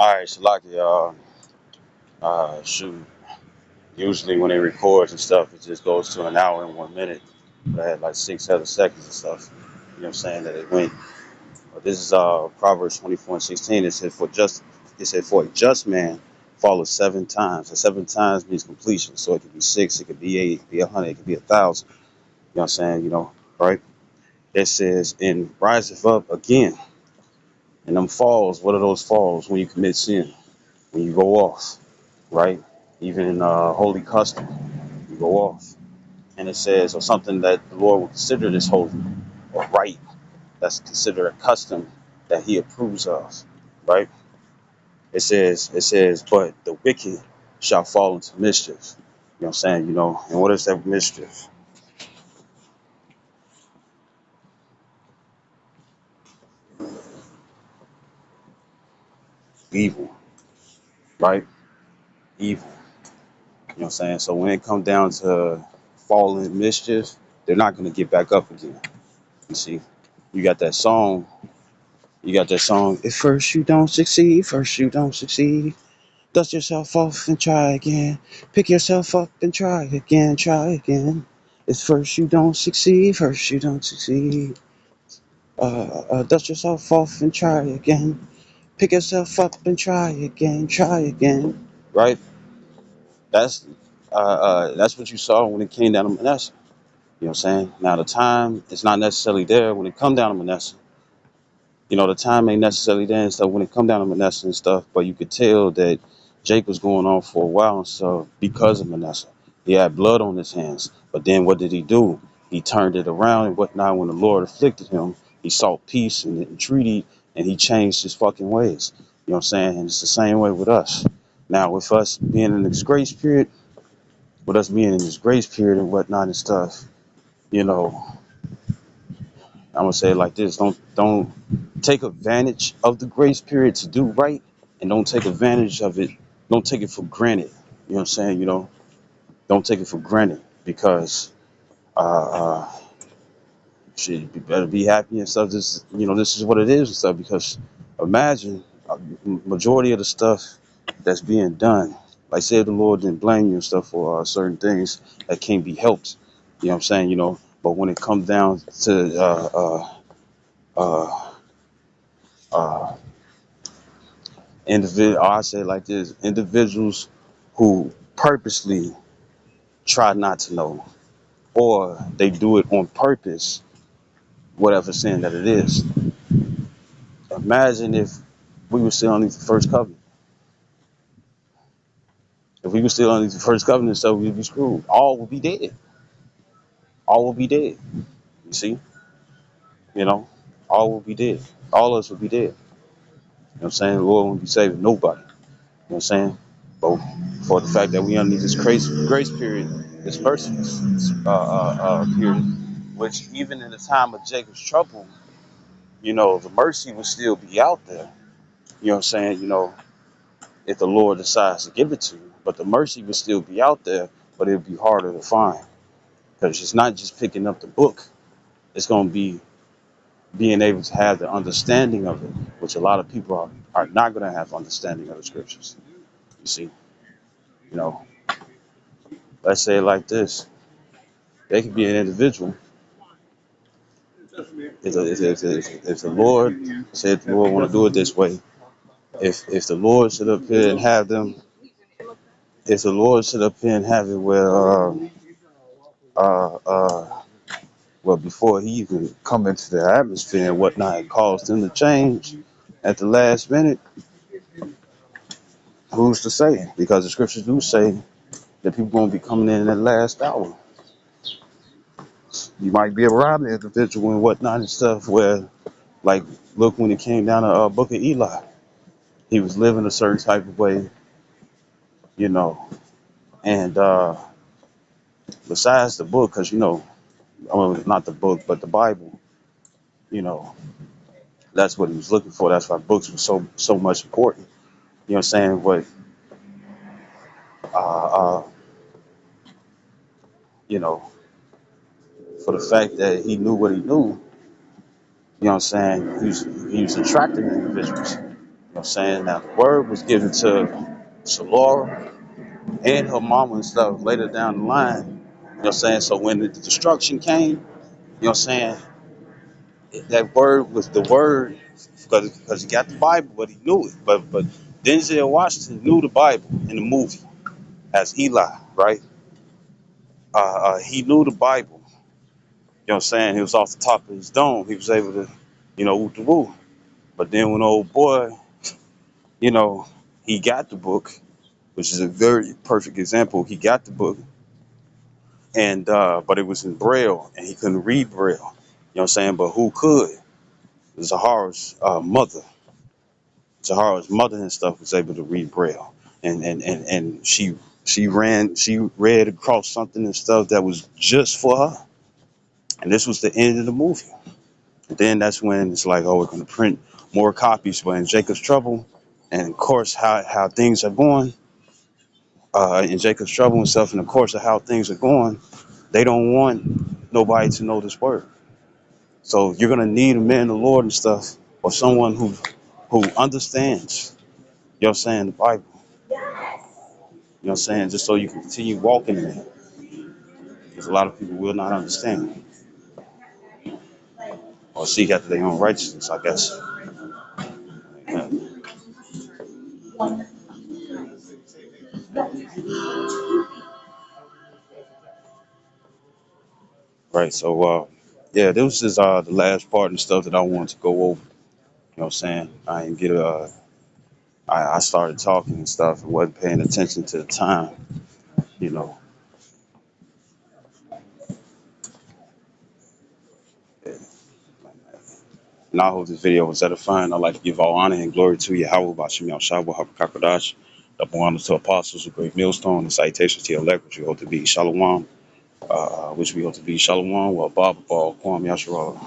All right, Shalaki, shoot. Usually when it records and stuff, it just goes to an hour and 1 minute. But I had like 6 other seconds and stuff. You know what I'm saying? That it went. But this is Proverbs 24:16. It said for a just man falleth 7 times. And 7 times means completion. So it could be six, it could be eight, it could be 100, it could be 1,000. You know what I'm saying? Right? It says, and riseth up again. And them falls, what are those falls? When you commit sin, when you go off, right? Even in holy custom, you go off. And it says, or something that the Lord will consider this holy or right, that's considered a custom that he approves of, right? It says, but the wicked shall fall into mischief. You know what I'm saying? And what is that mischief? Evil, right? Evil. You know what I'm saying? So when it comes down to falling mischief, they're not going to get back up again. You see, you got that song. You got that song. If first you don't succeed, first you don't succeed. Dust yourself off and try again. Pick yourself up and try again, try again. If first you don't succeed, first you don't succeed. Dust yourself off and try again. Pick yourself up and try again, try again. Right? That's that's what you saw when it came down to Manasseh. You know what I'm saying? Now the time is not necessarily there when it come down to Manasseh. The time ain't necessarily there and stuff when it come down to Manasseh and stuff, but you could tell that Jake was going on for a while and stuff because of Manasseh. He had blood on his hands. But then what did he do? He turned it around and whatnot when the Lord afflicted him. He sought peace and treaty and he changed his fucking ways. You know what I'm saying? And it's the same way with us. Now with us being in this grace period, and whatnot and stuff, you know, I'm gonna say it like this: don't take advantage of the grace period to do right, and don't take advantage of it. Don't take it for granted. You know what I'm saying? Don't take it for granted because uh, shit, you better be happy and stuff. This is what it is and stuff. Because imagine majority of the stuff that's being done. Like say the Lord didn't blame you and stuff for certain things that can't be helped. You know what I'm saying? But when it comes down to uh, uh, I say it like this: individuals who purposely try not to know, or they do it on purpose, whatever sin that it is. Imagine if we were still underneath the first covenant. If we were still underneath the first covenant, so we'd be screwed. All would be dead. All would be dead. You see, you know, all would be dead. All of us would be dead. You know what I'm saying? The Lord wouldn't be saving nobody. You know what I'm saying? But for the fact that we underneath this grace period, this mercy period, which even in the time of Jacob's trouble, the mercy would still be out there. You know what I'm saying? If the Lord decides to give it to you, but the mercy would still be out there, but it'll be harder to find because it's not just picking up the book. It's going to be being able to have the understanding of it, which a lot of people are not going to have understanding of the scriptures. You see, you know, let's say it like this: they could be an individual. If the Lord said the Lord want to do it this way, if the Lord sit up here and have them, if the Lord sit up here and have it where uh, uh, well, before he even come into the atmosphere and whatnot, it caused them to change at the last minute. Who's to say? Because the scriptures do say that people gonna be coming in that last hour. You might be a robbing individual and whatnot and stuff. Where, like, look when it came down to Book of Eli, he was living a certain type of way, you know. And besides the book, because I mean, not the book, but the Bible, you know, that's what he was looking for. That's why books were so much important. You know what I'm saying? But uh, uh, you know, for the fact that he knew what he knew, you know what I'm saying? He was attracting individuals. You know what I'm saying? Now, the word was given to Laura and her mama and stuff later down the line. You know what I'm saying? So when the destruction came, you know what I'm saying? That word was the word because he got the Bible, but he knew it. But Denzel Washington knew the Bible in the movie as Eli, right? He knew the Bible. You know what I'm saying? He was off the top of his dome. He was able to, woo the woo. But then when old boy, you know, he got the book, which is a very perfect example. He got the book, and but it was in Braille, and he couldn't read Braille. You know what I'm saying? But who could? Zahara's mother. Zahara's mother and stuff was able to read Braille, and she read across something and stuff that was just for her. And this was the end of the movie. And then that's when it's like, oh, we're going to print more copies. But in Jacob's Trouble, and of course how things are going, in Jacob's Trouble and stuff, and of course of how things are going, they don't want nobody to know this word. So you're gonna need a man of the Lord and stuff, or someone who understands, you know what I'm saying, the Bible. You know what I'm saying? Just so you can continue walking in it. Because a lot of people will not understand or seek after their own righteousness, I guess. Yeah. Right. So yeah, this is the last part and stuff that I wanted to go over. You know what I'm saying? I didn't get I started talking and stuff and wasn't paying attention to the time, you know. And I hope this video was edifying. I'd like to give all honor and glory to Yahweh, Bashim Yahshua, Habakakadash, double honor to apostles, a great millstone, and salutations to your elect, which we hope to be Shalom, which we hope to be Shalom, well, Bob, Paul, Kwam, Yasharal.